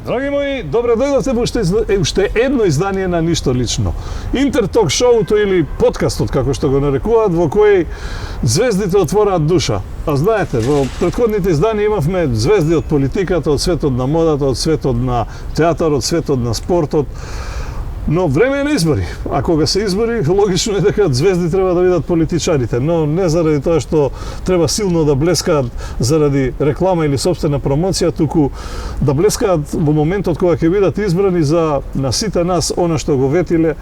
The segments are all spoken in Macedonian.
Драги мои, добре дојдовте во уште едно издание на Ништо лично. Интерток шоуто или подкастот, како што го нарекуваат, во кој звездите отвораат душа. А знаете, во претходните издания имавме звезди од политиката, од светот на модата, од светот на театарот, светот на спортот. Но време е на избори. А кога се избори, логично е дека звезди треба да видат политичарите, но не заради тоа што треба силно да блескаат заради реклама или собствена промоција, туку да блескаат во моментот кога ќе бидат избрани за на сите нас она што го ветиле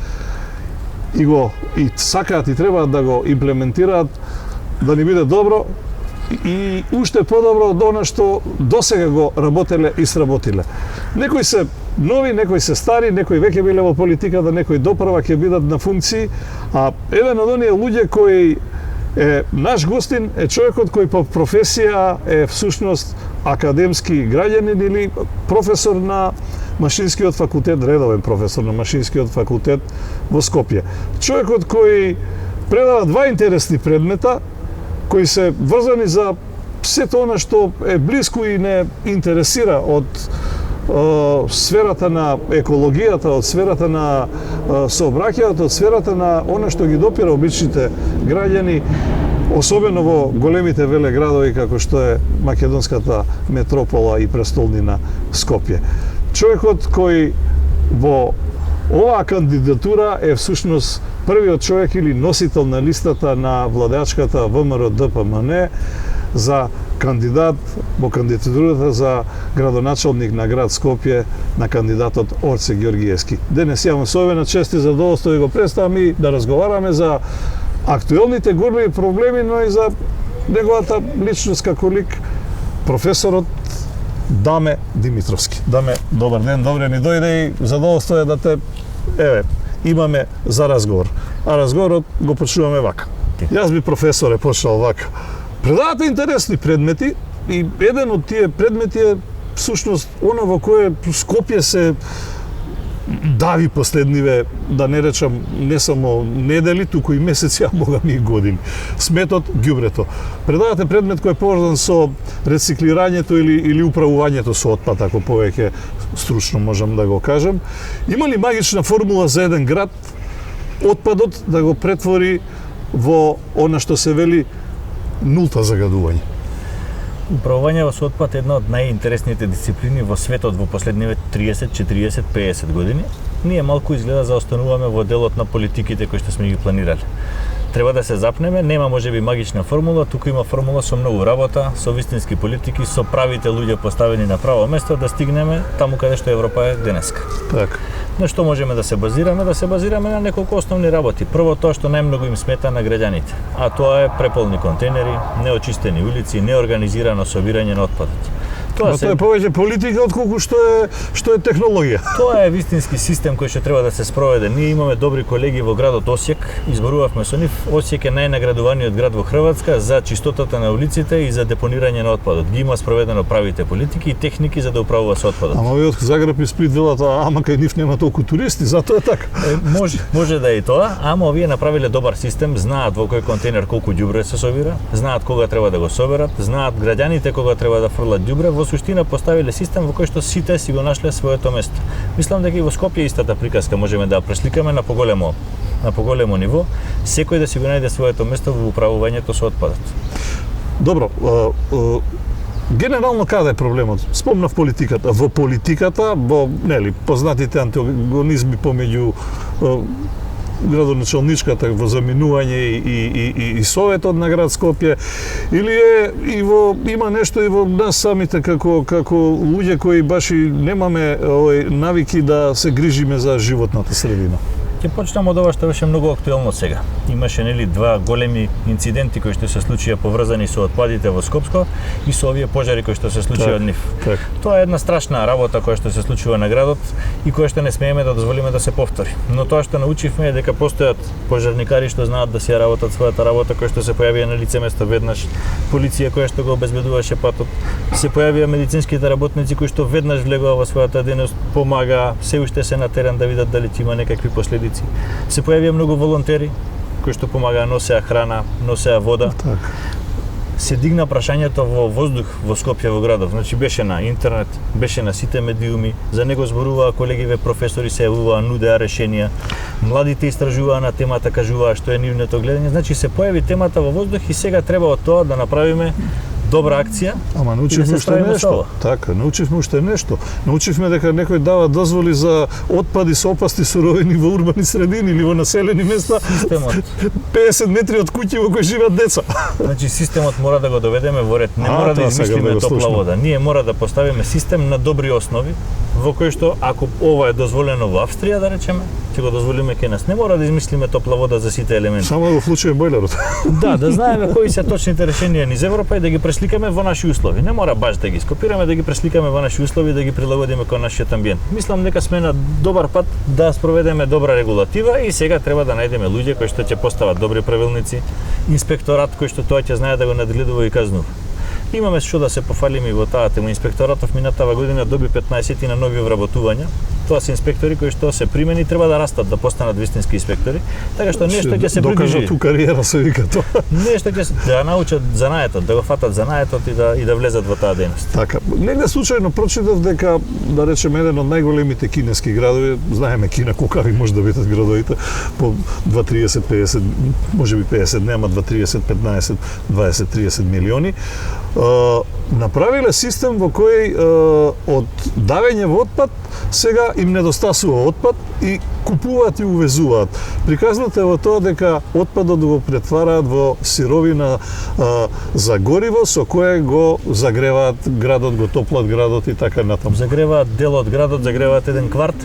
и сакаат и требаат да го имплементираат, да ни биде добро и уште подобро од она што досега го работеле и сработиле. Некои се нови, некои се стари, некои веќе биле во политиката, некои допрва ќе бидат на функции, а еден од оние луѓе кои е наш гостин е човекот кој по професија е всушност академски граѓанин или професор на Машинскиот факултет, редовен професор на Машинскиот факултет во Скопје. Човекот кој предава два интересни предмета кои се врзани за сето она што е блиску и не интересира од сферата на екологијата, од сферата на сообраќајот, од сферата на она што ги допира обичните граѓани, особено во големите велеградови како што е македонската метропола и престолнина Скопје. Човекот кој во оваа кандидатура е всушност првиот човек или носител на листата на владеачката ВМРО-ДПМН за кандидат во кандидатурата за градоначалник на град Скопје на кандидатот Орце Ѓоргиевски. Денес имам особена чест и задоволство да го представам и да разговараме за актуелните големи проблеми, но и за неговата личност како лик, професорот Даме Димитровски. Даме, добар ден, добре ни дојде и задоволство е да те имаме за разговор. А разговорот го почнуваме вака. Јас би професоре почнал вака. Предавате интересни предмети и еден од тие предмети е всушност оно во кое Скопје се дави последниве, да не речам, не само недели, туку и месеци, а бога ми и години. Сметот, ѓубрето. Предавате предмет кој е поврзан со рециклирањето или управувањето со отпад, ако повеќе стручно можам да го кажам. Има ли магична формула за еден град отпадот да го претвори во она што се вели нулта загадување? Управување со отпад е една од најинтересните дисциплини во светот во последниве 30, 40, 50 години. Ние малку изгледа заостануваме во делот на политиките кои што сме ги планирале. Треба да се запнеме, нема можеби магична формула, туку има формула со многу работа, со вистински политики, со правите луѓе поставени на право место да стигнеме таму каде што Европа е денеска. Так. На што можеме да се базираме? Да се базираме на неколку основни работи. Прво тоа што најмногу им смета на граѓаните, а тоа е преполни контейнери, неочистени улици, неорганизирано собирање на отпадот. Тоа е повеќе политика отколку што е технологија. Тоа е вистински систем кој што треба да се спроведе. Ние имаме добри колеги во градот Осијек, изборувавме со нив. Осијек е најнаградуваниот град во Хрватска за чистотата на улиците и за депонирање на отпадот. Ги има спроведено правите политики и техники за да управува со отпадот. Ама овие од Загреб и Сплит велат, ама кај нив нема толку туристи, затоа е така. Може да е и тоа, ама овие направиле добар систем, знаат во кој контейнер колку ѓубре се собира, знаат кога треба да го соберат, знаат граѓаните кога треба да фрлат ѓубре, во суштина поставиле систем во кој што сите си го нашле своето место. Мислам дека и во Скопје истата приказка можеме да ја пресликаме на поголемо ниво, секој да си го најде своето место во управувањето со отпадот. Добро, генерално каде е проблемот? Спомнав политиката. Во политиката, во познатите антагонизми помеѓу градоначалничката во заминување и советот на град Скопје, или има нешто и во нас самите како луѓе кои баш и немаме навики да се грижиме за животната средина? Ќе почнам од ова што беше многу актуелно сега. Имаше два големи инциденти кои што се случија поврзани со отпадите во Скопско и со овие пожари кои што се случија од нив. Тоа е една страшна работа која што се случува на градот и која што не смееме да дозволиме да се повтори. Но тоа што научивме е дека постојат пожарникари што знаат да си ја работат својата работа, кои што се појавија на лице место веднаш, полиција која што го обезбедуваше патот, се појавија медицинските работници кои што веднаш влегоа во својата дејност, помагаа, се уште се на терен да видат дали има некакви последици. Се појавија многу волонтери кои што помагаа, носеа храна, носеа вода. се дигна прашањето во воздух во Скопје во градот. Значи беше на интернет, беше на сите медиуми, за него зборуваа колегиве професори, се јавуваа, нудеа решенија. Младите истражуваа на темата, кажуваа што е нивното гледање. Значи се појави темата во воздух и сега треба од тоа да направиме добра акција. Ама научивме уште нешто. Така, научивме уште нешто. Научивме дека некој дава дозволи за отпади со опасни суровини во урбани средини или во населени места. Системот 50 метри од куќи во кои живеат деца. Значи системот мора да го доведеме во ред. Не мора да измислиме топла вода. Ние мора да поставиме систем на добри основи во кој што ако ова е дозволено во Австрија, да речеме, ќе го дозволиме кај нас. Не мора да измислиме топла вода за сите елементи. Само да го вклучиме бојлерот. Да знаеме кои се точните решенија низ Европа и да ги пресликаме во наши услови. Не мора баш да ги скопираме, да ги пресликаме во наши услови и да ги прилагодиме кон нашиот амбиент. Мислам дека сме на добар пат да спроведеме добра регулатива и сега треба да најдеме луѓе кои што ќе постават добри правилници, инспекторат кој што тоа ќе знае да го надгледува и казнува. Имаме што да се пофалиме и во таа тема. Инспекторатов минатава година доби 15 на нови вработувања. Тоа се инспектори кои што се примени треба да растат, да постанат вистински инспектори. Така што нешто ќе се придвижи. Докажат у кариера се вика тоа. Нешто ќе да научат занаетот, да го фатат занаетот и да влезат во таа дејност. Така, негде случајно прочитав дека, да речеме, еден од најголемите кинески градови, знаеме Кина колкави може да бидат градовите, по 2-30, 50, можеби 50, нема 2-30, 15, 20-30 милиони, направиле систем во кој од давење во отпад сега им недостасува отпад и купуваат и увезуваат. Приказното е во тоа дека отпадот го претвараат во сировина за гориво со кое го загреваат градот, го топлат градот и така натаму. Загреваат дел од градот, загреваат еден кварт,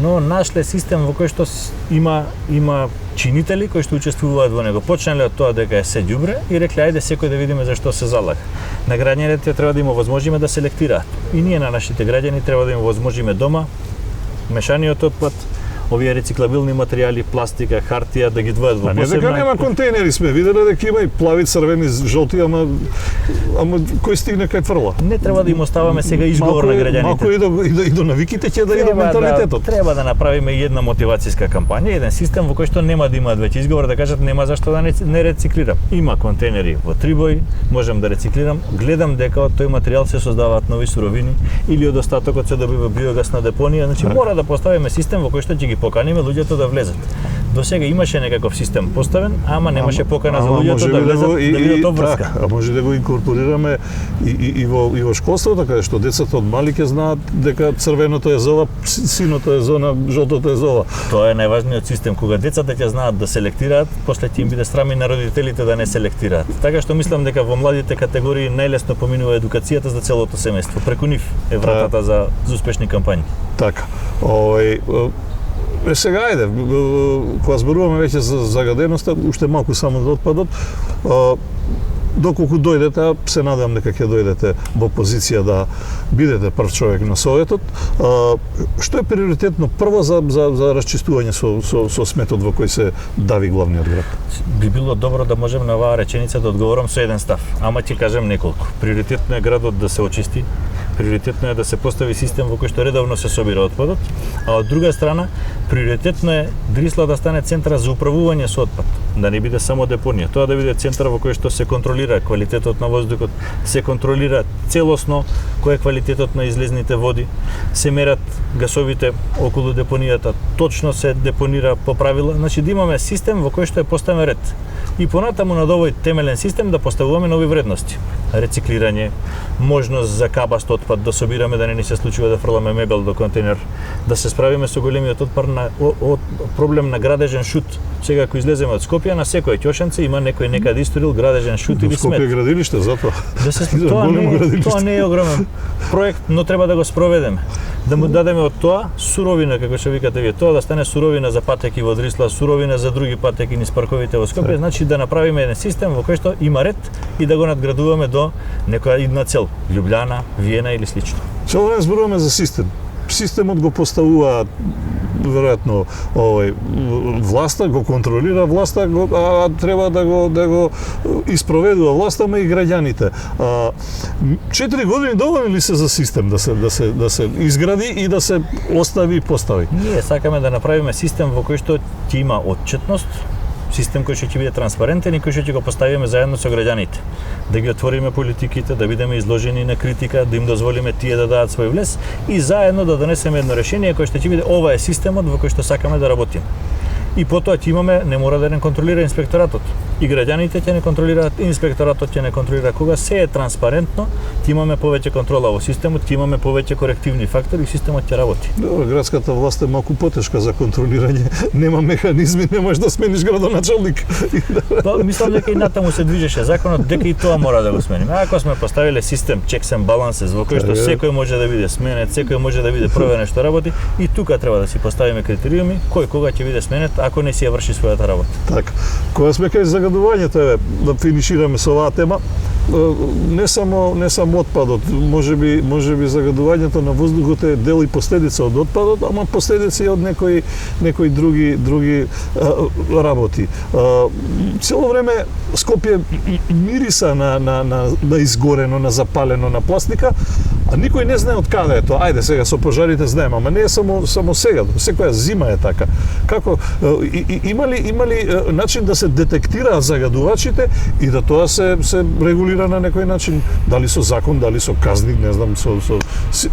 но нашле систем во кој што има чинители кои што учествуваат во него. Почнале од тоа дека е се ѓубре и рекле ајде секој да видиме зашто се залага. На граѓаните треба да им овозможиме да селектираат. И ние на нашите граѓани треба да им овозможиме дома мешаниот отпад, овие рециклабилни материјали, пластика, хартија, да ги двојат во посебна. А не дека нема контейнери, сме виделе дека има и плави, црвени, жолти, ама кој стигне кај фрла. Не треба да им оставаме сега изговор на граѓаните. Малку и до навиките ќе да иде менталитетот. Треба да направиме и една мотивацијска кампања, еден систем во кој што нема да имаат веќе изговор да кажат нема зашто да не рециклирам. Има контейнери во Трибој, можам да рециклирам. Гледам дека од тој материјал се создаваат нови суровини или од остатокот се добива биогасна депонија, значи мора да поставиме систем во кој што ќе ги поканиме луѓето да влезат. До сега имаше некаков систем поставен, ама немаше покана за луѓето да влезат да видат обврска. А може да го инкорпорираме и во школството, каде што децата од мали ќе знаат дека црвеното е зова, синото е зона, жолтото е зова. Тоа е најважниот систем. Кога децата ќе знаат да селектираат, после ќе им биде срам и на родителите да не селектираат. Така што мислам дека во младите категории најлесно поминува едукацијата за целото семејство. Преку нив е вратата за успешни кампањи. Така. Сега ајде, кога зборуваме веќе за загаденоста, уште малку само за отпадот, доколку дојдете, се надевам дека ќе дојдете во позиција да бидете прв човек на Советот, што е приоритетно прво за расчистување со сметот во кој се дави главниот град? Би било добро да можем на оваа реченица да одговорам со еден став, ама ќе кажем неколку. Приоритетно е градот да се очисти, приоритетно е да се постави систем во кој што редовно се собира отпадот, а од друга страна, приоритетно е Дрисла да стане центар за управување со отпад, да не биде само депонија, тоа да биде центар во кој што се контролира квалитетот на воздухот, се контролира целосно кој е квалитетот на излезните води, се мерат гасовите околу депонијата, точно се депонира по правила, значи да имаме систем во кој што е поставен ред. И понатаму над овој темелен систем да поставуваме нови вредности. Рециклирање, можност за кабаст отпад да собираме, да не ни се случува да фрламе мебел до контейнер, да се справиме со големиот проблем на градежен шут. Сега ако излеземе од Скопје, на секој ќошенце има некој некаде историл градежен шут или смет. Скопје градилиште, затоа. Тоа не е огромен проект, но треба да го спроведеме. Да му дадеме од тоа суровина, како што викате вие, тоа да стане суровина за патеки во Дрисла, суровина за други патеки низ парковите во Скопје, значи да направиме еден систем во кој што има ред и да го надградуваме до некоја идна цел, Љубљана, Виена или слично. Цело време зборуваме за систем. Системот го поставува веројатно власта, го контролира власта, а треба да го испроведува власта, ама и граѓаните. 4 години доволни ли се за систем да се изгради и да се остави и постави? Ние сакаме да направиме систем во кој што ќе има отчетност, Систем кој ќе биде транспарентен и кој ќе го поставиме заедно со граѓаните. Да ги отвориме политиките, да бидеме изложени на критика, да им дозволиме тие да дадат свој влез и заедно да донесеме едно решение кое ќе биде ова е системот во кој што сакаме да работиме. И потоа ќе имаме, не мора да не контролира инспекторатот. И граѓаните ќе не контролираат, инспекторатот ќе не контролира. Кога се е транспарентно, ќе имаме повеќе контрола во системот, ќе имаме повеќе корективни фактори и системот ќе работи. Добро, градската власт е малку потешка за контролирање. Нема механизми, не можеш да смениш градоначалник. Па, мислам дека и натаму се движеше законот, дека и тоа мора да го смениме. Ако сме поставиле систем checks and balances во кој што секој може да биде сменет, секој може да биде проверен што работи, и тука треба да си поставиме критериуми кој кога ќе биде сменет ако не си ја врши својата работа. Така. Кога сме кај загадувањето, да финишираме со оваа тема, не само отпадот, можеби загадувањето на воздухот е дел и последица од отпадот, ама последици од некои други работи. Цело време Скопје мириса на изгорено, на запалено, на пластика, а никој не знае од каде е тоа. Ајде сега со пожарите знаеме, ама не е само сега, секоја зима е така. Како има ли начин да се детектираат загадувачите и да тоа се регулира на некој начин, дали со закон, дали со казни, не знам,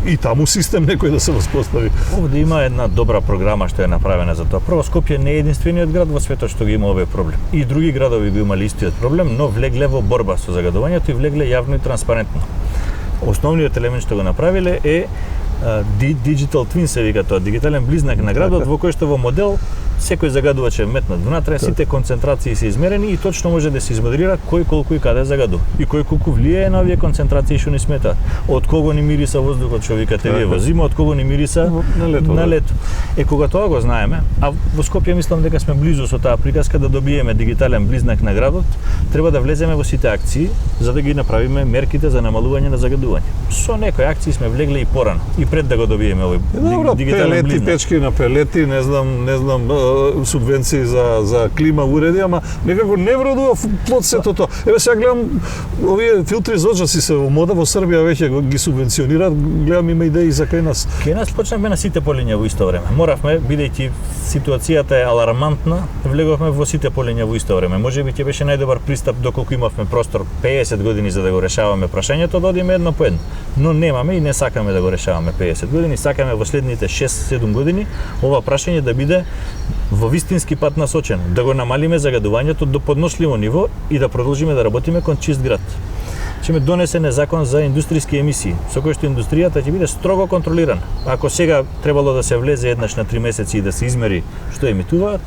и таму систем некој да се воспостави. Овде има една добра програма што е направена за тоа. Прво, Скопје не е единствениот град во светот што ги има овој проблем. И други градови го имали истиот проблем, но влегле во борба со загадувањето и влегле јавно и транспарентно. Основниот елемент што го направиле е Digital Twin се вика тоа, дигитален близнак на градот, во кој што во модел секој загадувач е метнат внатре, сите концентрации се измерени и точно може да се измоделира кој колку и каде загадува. И кој колку влијае на овие концентрации што ни сметаат. Од кого ни мириса воздухот што викате вие во зима, од кого ни мириса на лето. Е кога тоа го знаеме, а во Скопје мислам дека сме близу со таа приказка да добиеме дигитален близнак на градот, треба да влеземе во сите акции за да ги направиме мерките за намалување на загадување. Со некои акции сме влегле и порано, и пред да го добиеме овој дигитален близнак. Печки на пелети, не знам субвенции за клима уреди, ама некако не вредува плод сето тоа. Еве сега гледам овие филтри за оджаси се во мода во Србија веќе ги субвенционираат, гледам има идеи за кај нас. Кај нас почнавме на сите полиња во исто време. Моравме, бидејќи ситуацијата е алармантна, влеговме во сите полиња во исто време. Можеби ќе беше најдобар пристап доколку имавме простор 50 години за да го решаваме прашањето, да одиме едно по едно. Но немаме и не сакаме да го решаваме 50 години, сакаме во следните 6-7 години ова прашање да биде во вистински пат насочено, да го намалиме загадувањето до подношливо ниво и да продолжиме да работиме кон чист град. Ќе ме донесене закон за индустријски емисии, со кој што индустријата ќе биде строго контролирана. Ако сега требало да се влезе еднаш на 3 месеци и да се измери што емитуваат,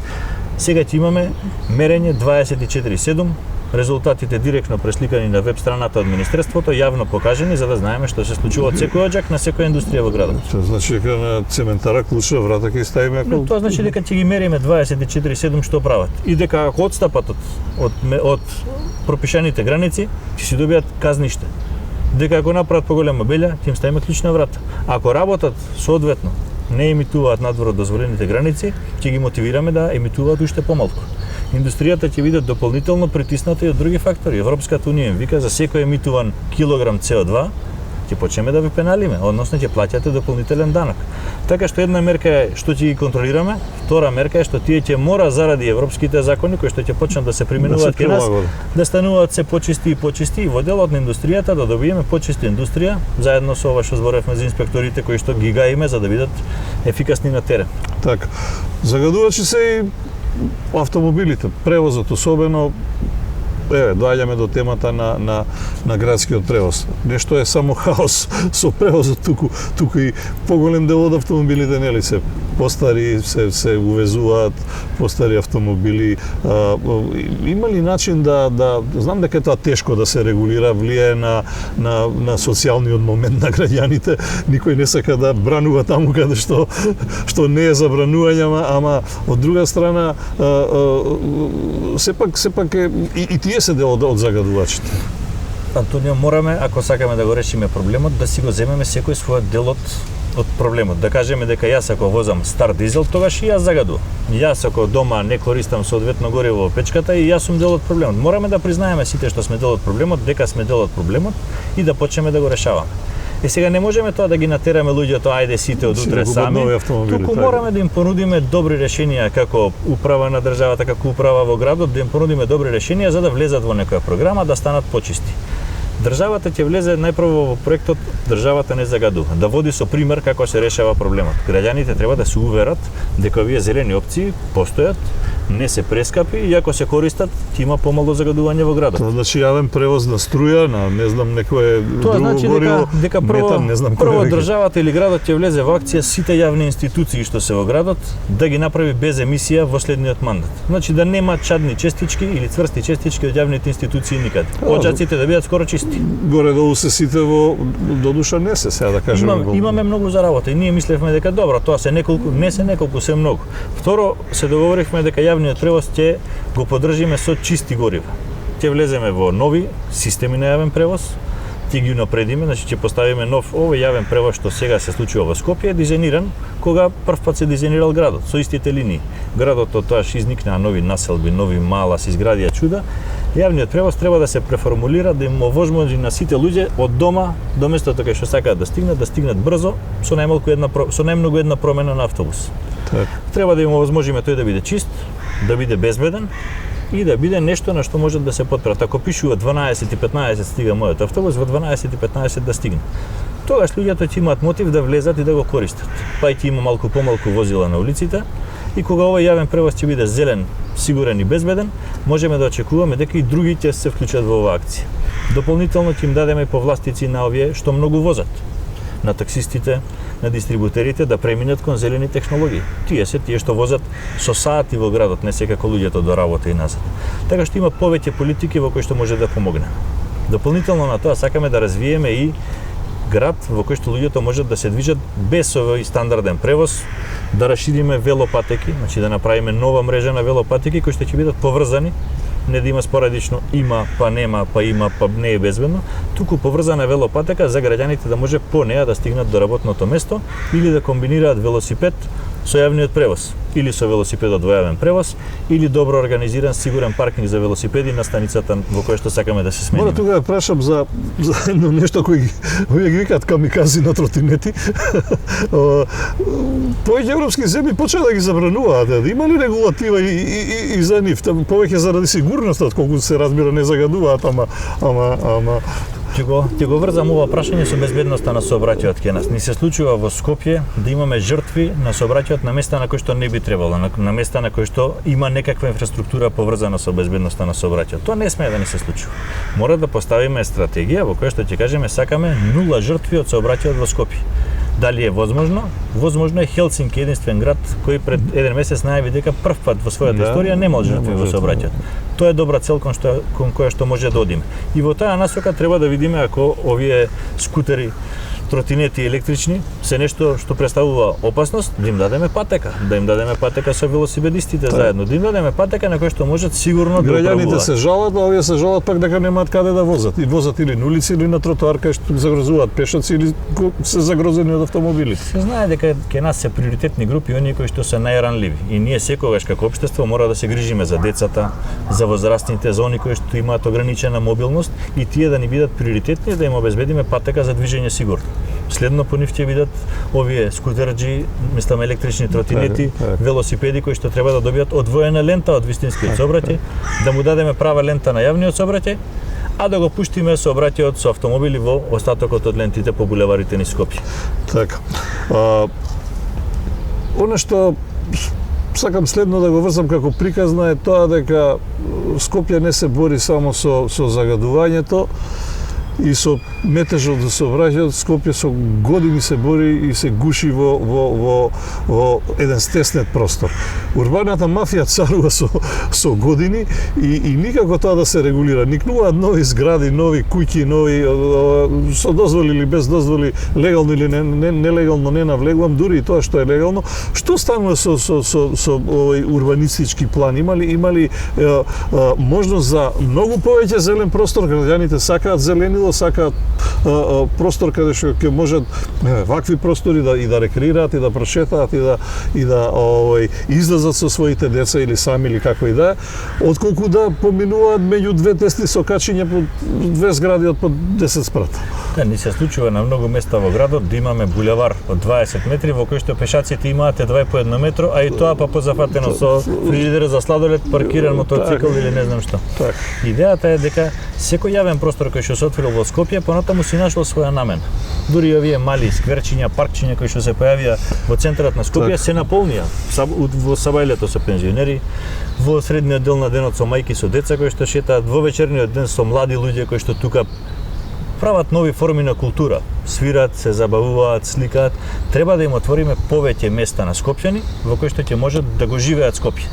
сега ќе имаме мерење 24/7, резултатите директно пресликани на веб страната од Министерството, јавно покажани за да знаеме што се случува од секој оџак на секоја индустрија во градот. Тоа значи дека на цементара клучна врата ќе ставиме ако... Тоа значи дека ќе ги мериме 24/7 што прават и дека ако отстапат од пропишаните граници, ќе си добијат казниште. Дека ако направат поголема белја, ќе им ставиме клучна врата. Ако работат соодветно, не емитуваат надвор од дозволените граници, ќе ги мотивираме да емитуваат уште помалку. Индустријата ќе биде дополнително притисната и од други фактори. Европската унија им вика за секој емитуван килограм CO2 ќе почнеме да ви пеналиме, односно ќе плаќате дополнителен данок. Така што една мерка е што ќе ги контролираме, втора мерка е што тие ќе мора заради европските закони кои што ќе почнат да се применуваат кај нас, да стануваат се почисти и во делот на индустријата да добиеме почиста индустрија, заедно со ова што зборевме за инспекторите кои што ги гаиме за да бидат ефикасни на терен. Така. Загадувачи се и автомобилите, превозот особено. Доаѓаме до темата на градскиот превоз. Нешто е само хаос со превозот туку и поголем дел од автомобилите нели се постари, се увезуваат постари автомобили. Има ли начин да знам дека тоа тешко да се регулира, влијае на социјалниот момент на граѓаните. Никој не сака да бранува таму каде што не е забранување, ама од друга страна сепак е и тие се дел од загадувачите. Антонио, мораме, ако сакаме да го решиме проблемот, да си го земеме секој својот дел од проблемот. Да кажеме дека јас ако возам стар дизел, тогаш и јас загадувам. Јас ако дома не користам соодветно гориво во печката, и јас сум дел од проблемот. Мораме да признаеме сите што сме дел од проблемот, дека сме дел од проблемот и да почнеме да го решаваме. сега не можеме тоа да ги натераме луѓето, ајде сите од утре сами, туку мораме да им понудиме добри решенија како управа на државата, како управа во градот, да им понудиме добри решенија за да влезат во некоја програма, да станат почисти. Државата ќе влезе најпрво во проектот државата не загадува, да води со пример како се решава проблемот. Граѓаните треба да се уверат дека овие зелени опции постојат, не се прескапи и ако се користат, ќе има помало загадување во градот. Тоа значи јавен превоз на струја, на не знам некое друго значи гориво, дека метан, не знам прво државата или градот ќе влезе во акција сите јавни институции што се во градот да ги направи без емисија во следниот мандат. Значи да нема чадни честички или цврсти честички од јавните институции никаде. Оџаците да бидат скоро чисти. Горе-долу се сите во додуша не се сега да кажеме. Имаме многу за работа и ние мислевме дека добро, тоа се неколку, не се неколку, се многу. Второ, се договоривме дека јавниот превоз ќе го поддржиме со чисти горива. Ќе влеземе во нови системи на јавен превоз, ќе ги унапредиме, значи ќе поставиме нов овој јавен превоз што сега се случува во Скопје, дизајниран кога првпат се дизајнирал градот со истите линии. Градот тоаш изникнаа нови населби, нови мала, се изградија чуда. Јавниот превоз треба да се преформулира да им овозможи на сите луѓе од дома до местото кај што сакаат да стигнат брзо со најмногу една промена на автобус. Так. Треба да им овозможиме тој да биде чист, да биде безбеден и да биде нешто на што можат да се потпрат. Ако пишува 12:15 стига мојот автобус, во 12:15 да стигне. Тогаш луѓето ќе имаат мотив да влезат и да го користат. Па ќе има малку помалку возила на улиците и кога овој јавен превоз ќе биде зелен, сигурен и безбеден, можеме да очекуваме дека и други ќе се вклучат во оваа акција. Дополнително ќе им дадеме повластици на овие што многу возат, на таксистите, на дистрибутерите да преминат кон зелени технологии. Тие што возат со сати во градот, не секако луѓето до работа и назад. Така што има повеќе политики во кои што може да помогне. Дополнително на тоа сакаме да развиеме и град во кој што луѓето можат да се движат без овој стандарден превоз, да расшириме велопатеки, значи да направиме нова мрежа на велопатеки кои што ќе бидат поврзани, не да има спорадично има, па нема, па има, па не е безбедно, туку поврзана велопатека за граѓаните да може по неа да стигнат до работното место или да комбинираат велосипед со јавниот превоз, или со велосипедот во јавен превоз, или добро организиран сигурен паркинг за велосипеди на станицата во која што сакаме да се смениме. Мора тука да прашам за едно нешто кој овие ги викаат камикази на тротинети. Повеќе европски земји почнаа да ги забрануваат. Има ли регулатива и за нив? Повеќе заради сигурноста, колку се разбира, не загадуваат, ама Ќе го врзам ова прашање со безбедноста на сообраќајот кај нас. Ни се случува во Скопје да имаме жртви на сообраќајот на места на кои што не би требало, на места на кои што има некаква инфраструктура поврзана со безбедноста на сообраќајот. Тоа не смее да ни се случува. Мора да поставиме стратегија во која што ќе кажеме сакаме 0 жртви од сообраќајот во Скопје. Дали е возможно? Возможно е. Хелсинки, единствен град кој пред еден месец најави дека првпат во својата историја немал жртви во сообраќајот. Тоа е добра цел кон која што може да одиме. И во таа насока треба да видиме ако овие скутери, тротинети електрични се нешто што представува опасност, да им дадеме патека, со велосипедистите заедно, да им дадеме патека на кој што можат сигурно да управуваат. Граѓаните се жалат, а овие се жалат пак дека немаат каде да возат. И возат или на улици или на тротоар кај што загрозуваат пешаци или се загрозени од автомобили. Се знае дека кај нас се приоритетни групи оние кои што се најранливи и ние секогаш како општество мора да се грижиме за децата, за возрастните, за оние кои што имаат ограничена мобилност и тие да ни бидат приоритетни да им обезбедиме патека за движење сигурно. Следно по нив ќе бидат овие скутерџи, мислам електрични тротинети, велосипеди кои што треба да добијат одвоена лента од вистинскиот сообраќај, да му дадеме права лента на јавниот сообраќај, а да го пуштиме сообраќајот со автомобили во остатокот од лентите по булеварите низ Скопје. Така. Оно што сакам следно да го врзам како приказна е тоа дека Скопје не се бори само со загадувањето и со метежот за сообраќајот. Скопје со години се бори и се гуши во еден стеснет простор. Урбаната мафија царува со години и никако тоа да се регулира. Никнуваат нови згради, нови куќи, нови со дозволи или без дозволи, легално или нелегално, не навлегувам, дури и тоа што е легално. Што станува со овој урбанистички план? Има ли можност за многу повеќе зелен простор? Граѓаните сакаат зелени Сарајево сакаат простор каде што ќе можат вакви простори да рекреираат и да прошетаат и да излезат со своите деца или сами или како и да, отколку да поминуваат меѓу две тесни сокачиња по две згради од по 10 спрата. Да, ни се случува на многу места во градот да имаме булевар од 20 метри во кој што пешаците имаате 2 по 1 метро, а и тоа па позафатено со фрижидер за сладолед, паркиран мотоцикл или не знам што. Идејата е дека секој јавен простор кој што се отворил во Скопје, понатаму си нашло своја намена. Дури и овие мали скверчиња, паркчиња кои што се појавија во центарот на Скопје се наполнија во сабајлето со пензионери, во средниот дел на денот со мајки со деца кои што шетаат, во вечерниот ден со млади луѓе кои што тука прават нови форми на култура, свират, се забавуваат, сликаат. Треба да им отвориме повеќе места на скопјани во кои што ќе можат да го живеат Скопје.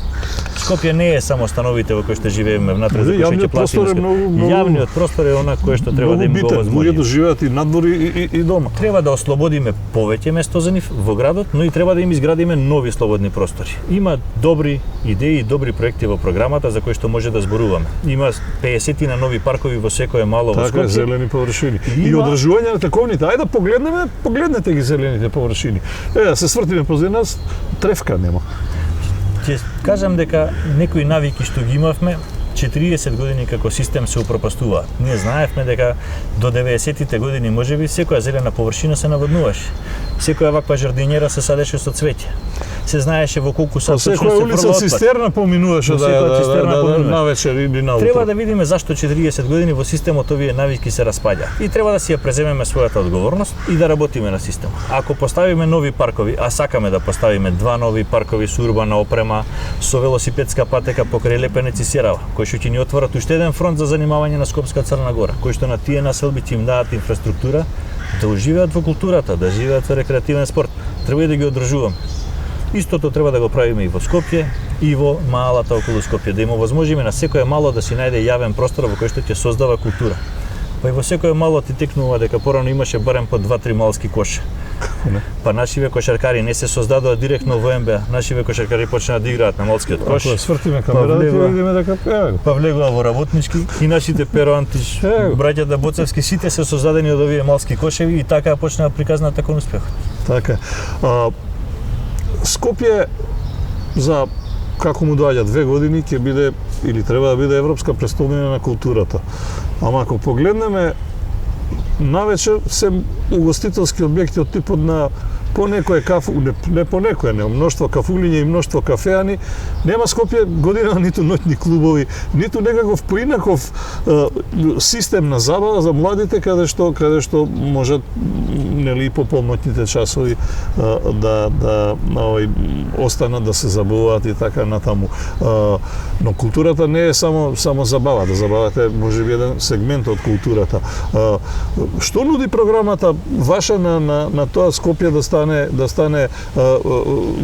Скопје не е само становите во кои што живееме внатре, за кои што ќе платиме. Јавниот простор е она кој што треба да им го овозможи. Луѓето живеат и надвор и дома. Треба да ослободиме повеќе место за нив во градот, но и треба да им изградиме нови слободни простори. Има добри идеи и добри проекти во програмата за кои што може да зборуваме. Има 50 на нови паркови во секое мало во Скопје. Така, зелени површини. И одржување на таковните. Ајде погледнете ги зелените површини. Да се свртиме позади нас, тревка нема. Ќе кажам дека некои навики што ги имавме 40 години како систем се упропастуваат. Ние знаевме дека до 90-тите години можеби секоја зелена површина се наводнуваше. Секоја ваква жардинјера се садеше со цвеќе. Се знаеше во колку сат точно се прва отпад. Секоја улица цистерна поминуваше навечер или наутро. Треба да видиме зашто 40 години во системот овие навики се распаѓа. И треба да си ја преземеме својата одговорност и да работиме на системот. Ако поставиме нови паркови, а сакаме да поставиме 2 нови паркови со урбана опрема, со велосипедска патека покрај Лепенец и Серава, кои што ќе ни отворат уште еден фронт за занимавање на Скопска Црна Гора, кои што на тие населби ќе им дадат инфраструктура да уживеат во културата, да живеат со рекреативен спорт. Треба и да ги одржуваме. Истото треба да го правиме и во Скопје, и во малата околу Скопје, да им овозможиме на секое мало да си најде јавен простор во кој што ќе создава култура. Па и во секое мало ти текнува дека порано имаше барем по 2-3 малски коша. Па нашиве кошаркари не се создадоа директно во НБА, нашиве кошаркари почнаа да играат на малскиот кош. Ако свртиме камерата, видиме дека па влегува во работнички и нашите пероантиш, браќата Боцевски, сите се создадени од овие малски кошеви и така почнаа приказната кон успехот. Така. Скопје за како му доаѓа 2 години ќе биде или треба да биде европска престолнина на културата. Ама ако погледнеме навечер се угостителски објекти од типот на по некое кафу, не по некое, не мноштво кафулиња и мноштво кафеани, нема Скопје година ниту ноќни клубови, ниту некаков поинаков систем на забава за младите каде што можат нели по полноќните часови да останат да се забавуваат и така натаму. Но културата не е само забава, да забавате можеби еден сегмент од културата. Што нуди програмата ваша на тоа Скопје да стане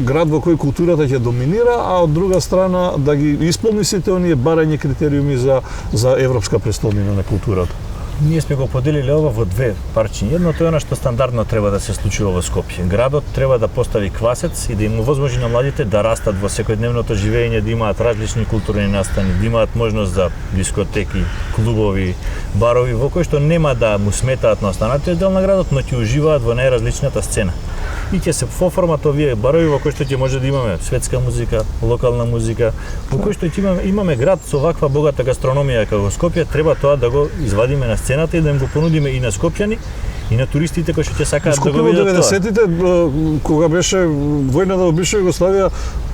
град во кој културата ќе доминира, а од друга страна да ги исполни сите оние барања критериуми за европска престолнина на културата? Ние сме го поделиле ова во 2 парчиња. Едното е она што стандардно треба да се случува во Скопје. Градот треба да постави квасец и да им овозможи на младите да растат во секојдневното живење, да имаат различни културни настани, да имаат можност за дискотеки, клубови, барови во кои што нема да му сметаат на останатиот дел на градот, но ќе уживаат во најразличната сцена. И ќе се оформат овие барови во кои што ќе може да имаме светска музика, локална музика, во кои што ќе имаме град со ваква богата гастрономија како Скопје, треба тоа да го извадиме на сцената и да им го понудиме и на скопјани и на туристите кои што ќе сакаат да го видат тоа. Скопје во 90-тите кога беше војната во бивша Југославија,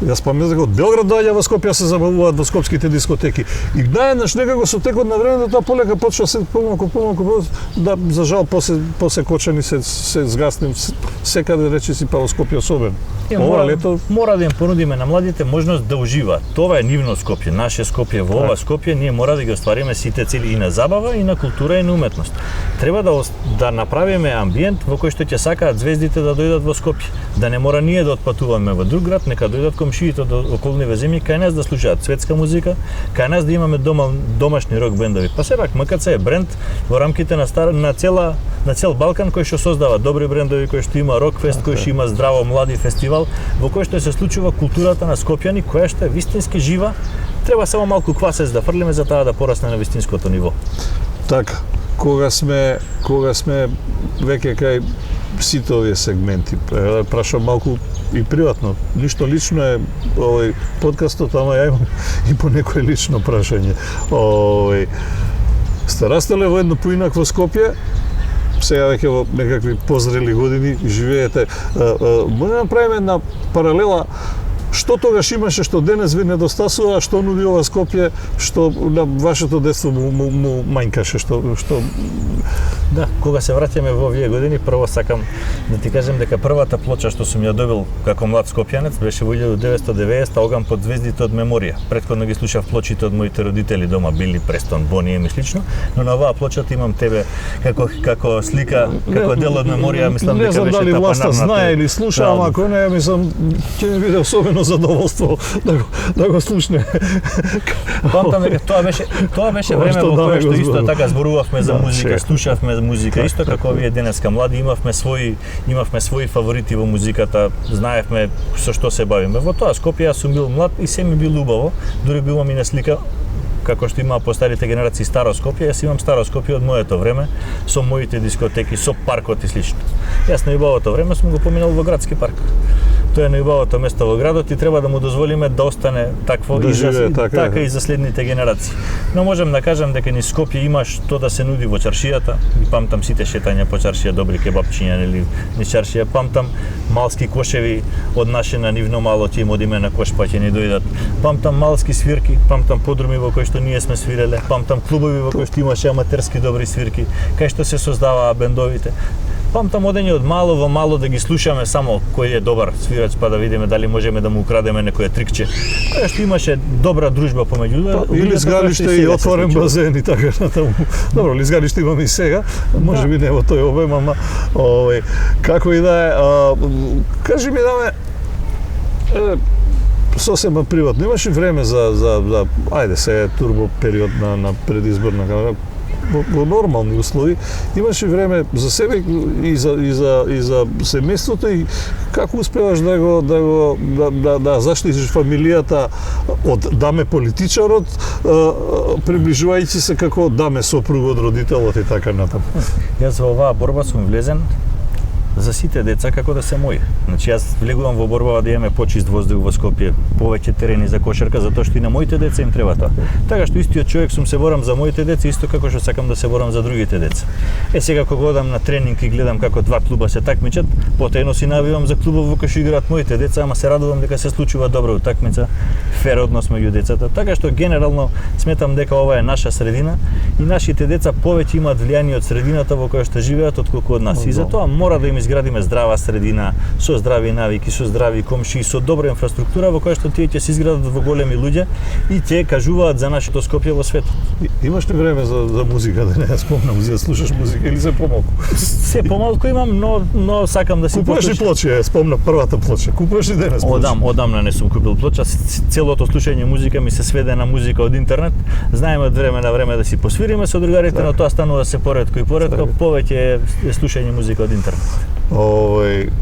јас памтам дека од Белград доаѓа во Скопје се забавуваат во скопските дискотеки. И наеднаш некако со текот на времето тоа полека почна се помалку да за жал после кочани се згасни секаде речиси па во Скопје особено. Ова лето мора да им понудиме на младите можност да уживаат. Тоа е нивно Скопје, наше Скопје, во ова Скопје ние мора да ги оствариме сите цели и на забава и на култура и на уметност. Треба да направиме амбиент во кој што ќе сакаат звездите да дојдат во Скопје, да не мора ние да отпатуваме во друг град, нека дојдат комшиите од околниве земји кај нас да слушаат светска музика, кај нас да имаме домашни рок бендови. Па сепак МКЦ е бренд во рамките на цел Балкан кој што создава добри брендови, кој што има рок-фест, кој што има здраво млади фестивал, во кој што се случува културата на скопјани, која што е вистински жива. Треба само малку квасец да фрлиме за таа да порасне на вистинското ниво. Така, кога сме веќе кај сите овие сегменти. Прашам малку и приватно. Ништо лично е овој подкастот, ама ја имам и по некој лично прашање. Сте растеле во едно поинак во Скопје, сега веќе во некакви позрели години живеете. Може да направиме една паралела. Што тогаш имаше, што денес ви недостасува, што нуди ова Скопје, што на вашето детство му мањкаше, што... Да, кога се враќаме во овие години, прво сакам да ти кажем дека првата плоча што сум ја добил како млад скопјанец беше во 1990 Оган под звездите од Меморија. Претходно ги слушав плочите од моите родители дома, Били, Престон, Бони и слично, но на оваа плочата имам тебе како слика, како дел од Меморија, мислам дека беше тапанарната. Не знам дали власта знае или слуша, ама ако не, мислам, ќе ми биде особено задоволство да го слушне. Памтам дека тоа беше време во кое што исто така зборувавме за музика, слушавме музика, исто како овие денеска млади, имавме свои фаворити во музиката, знаевме со што се бавиме. Во тоа Скопје јас сум бил млад и се ми бил убаво, дури било ми на слика како што има по старите генерации Старо Скопје, јас имам Старо Скопје од моето време, со моите дискотеки, со паркот и слично. Јас најубавото време сум го поминал во градски парк. Тоа е најубавото место во градот и треба да му дозволиме да остане такво да и живее, така и за следните генерации. Но можем да кажам дека низ Скопје има што да се нуди во чаршијата. И памтам сите шетања по чаршија, добри кебапчиња нели низ чаршија. Памтам малски кошеви од наше на нивно мало, ќе им одиме на кош па ќе ни дојдат. Памтам малски свирки, памтам подруми во кои што ние сме свиреле, памтам клубови во кои што имаше аматерски добри свирки, кај што се создаваа бендовите. Памтам одење од мало во мало да ги слушаме само кој е добар свирач, па да видиме дали можеме да му украдеме некое трикче. Кај што имаше добра дружба помеѓу луѓето. Или лизгалиште и отворен базен и така натаму. Добро, лизгалиште имаме и сега, може би не во тој обем, ама како и да е, кажи ми даме, сосема приватно, имаш и време за ајде се турбо период на предизборна кампања, во нормални услови, имаше време за себе и за семејството и како успеваш да заштитиш фамилијата од даме политичарот, приближувајќи се како даме сопруг од родителот и така натаму. Јас во оваа борба сум влезен за сите деца како да се мои. Значи јас влегувам во борбава да имаме почист воздух во Скопје, повеќе терени за кошарка, затоа што и на моите деца им треба тоа. Така што истиот човек сум се борам за моите деца, исто како што сакам да се борам за другите деца. Сега кога одам на тренинг и гледам како два клуба се такмичат, потајно си навивам за клубов во кој што играат моите деца, ама се радувам дека се случува добра утакмица, фер однос меѓу децата. Така што генерално сметам дека ова е наша средина и нашите деца повеќе имаат влијание од средината во која што живеат отколку од нас. И затоа мора да им изградиме здрава средина, со здрави навики, со здрави комшии, со добра инфраструктура во која што тие ќе се изградат во големи луѓе и ќе кажуваат за нашето Скопје во светот. Имаш ли време за музика, да не ја спомнам, за да слушаш музика или се помалку? Се помалку имам, но сакам да си купуваш ли плоча? Спомнам првата плоча. Купуваш ли денес плоча? Одамна не сум купил плоча. Целото слушање музика ми се сведе на музика од интернет. Знаеме од време на време да си посвириме со другарите, но тоа станува се поретко и поретко, повеќе е слушање музика од интернет.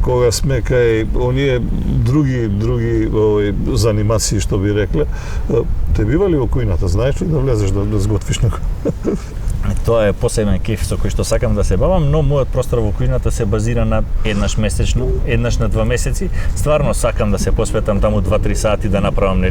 Кога сме кај оние други занимации што би рекле, те бива ли во кујната? Знаеш ли да влезеш да сготвиш некој? Тоа е посебен кеф со кој што сакам да се бавам, но мојот простор во кујната се базира на еднаш месечно, еднаш на 2 месеци. Стварно сакам да се посветам таму 2-3 сати да направам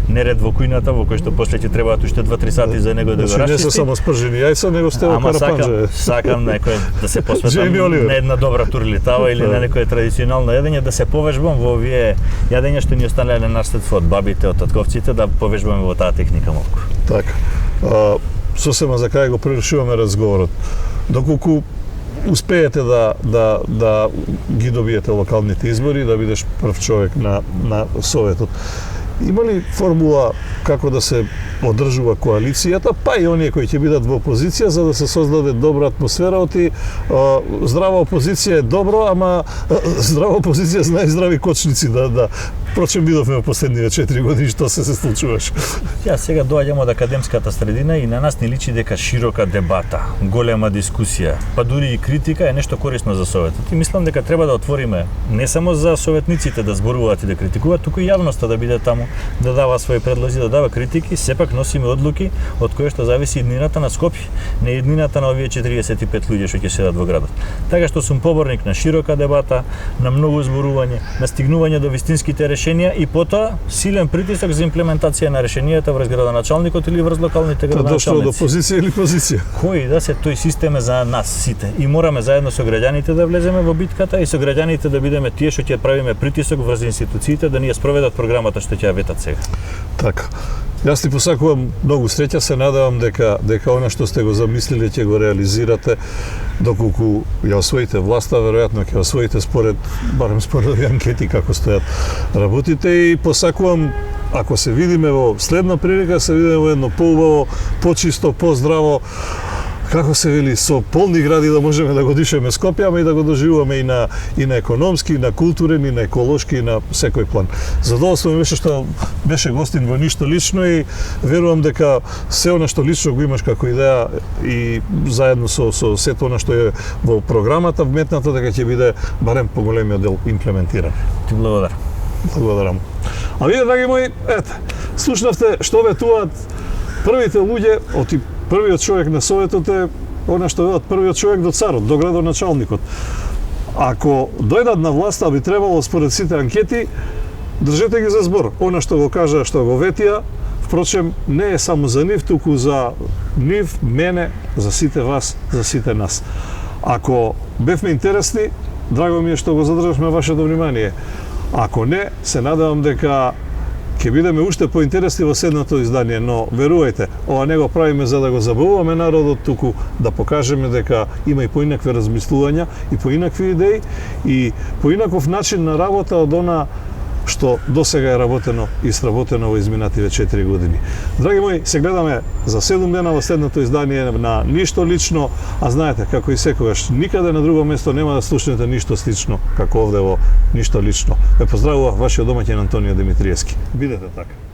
неред во кујната, во кој што после ќе требаат уште 2-3 сати за него да го расчисти. Не се само спржени јајца, него стева карапанџа. Сакам некој да се посветам на една добра турлитава или на некое традиционално јадење, да се повежбам во овие јадења што ни останале наследство од бабите, од татковците, да повежбаме во таа техника малку. Така. Сосема за крај го превршуваме разговорот. Доколку успеете да ги добиете локалните избори, да бидеш прв човек на Советот, има ли формула како да се одржува коалицијата, па и оние кои ќе бидат во опозиција, за да се создаде добра атмосфера? Здрава опозиција е добро, ама здрава опозиција знае здрави кочници да Впрочем, бидовме во последниве 4 години, што се случуваше. Ја сега доаѓаме од академската средина и на нас ни личи дека широка дебата, голема дискусија, па дури и критика е нешто корисно за Советот. И мислам дека треба да отвориме не само за советниците да зборуваат и да критикуваат, туку и јавноста да биде таму, да дава своји предлози, да дава критики, сепак носиме одлуки од кои што зависи иднината на Скопје, не иднината на овие 45 луѓе што ќе седат во градот. Така што сум поборник на широка дебата, на многу зборување, на стигнување до вистинските решенија и потоа силен притисок за имплементација на решенијата врз градоначалникот или врз локалните градоначалници. Дошло до позиција или позиција? Кој да се, тој систем е за нас сите и мораме заедно со граѓаните да влеземе во битката и со граѓаните да бидеме тие што ќе правиме притисок врз институциите да ни ја спроведат програмата што ќе ја ветат сега. Така. Јас ти посакувам многу среќа, се надевам дека она што сте го замислиле ќе го реализирате доколку ја освоите власта, веројатно ќе освоите барем според овие анкети како стојат работите и посакувам ако се видиме во следна прилика, се видиме во едно поубаво, почисто, поздраво, како се вели, со полни гради да можеме да го дишеме Скопје, ама и да го доживуваме и на економски, и на културен, и на еколошки, и на секој план. Задоволство ми беше што беше гостин во Ништо лично и верувам дека се она што лично го имаш како идеја и заедно со сето она што е во програмата вметнато дека ќе биде барем поголемиот дел имплементиран. Ти благодарам. Благодарам. А вие, драги мои, слушнавте што ветуваат првите луѓе, првиот човек на Советот е она што велат првиот човек до царот, до градоначалникот. Ако дојдат на власта, би требало според сите анкети, држете ги за збор. Она што го кажа, што го ветија, впрочем, не е само за нив, туку за нив, мене, за сите вас, за сите нас. Ако бевме интересни, драго ми е што го задржавме вашето внимание. Ако не, се надевам дека ќе бидеме уште поинтересни во следното издание, но верувајте, ова не го правиме за да го забавуваме народот, туку да покажеме дека има и поинакви размислувања, и поинакви идеи, и поинаков начин на работа од она што досега е работено и сработено во изминативе 4 години. Драги мои, се гледаме за 7 дена во следното издание на Ништо лично, а знаете, како и секогаш, никаде на друго место нема да слушнете ништо слично, како овде во Ништо лично. Ве поздравува вашиот домаќин Антонио Димитриевски. Бидете така.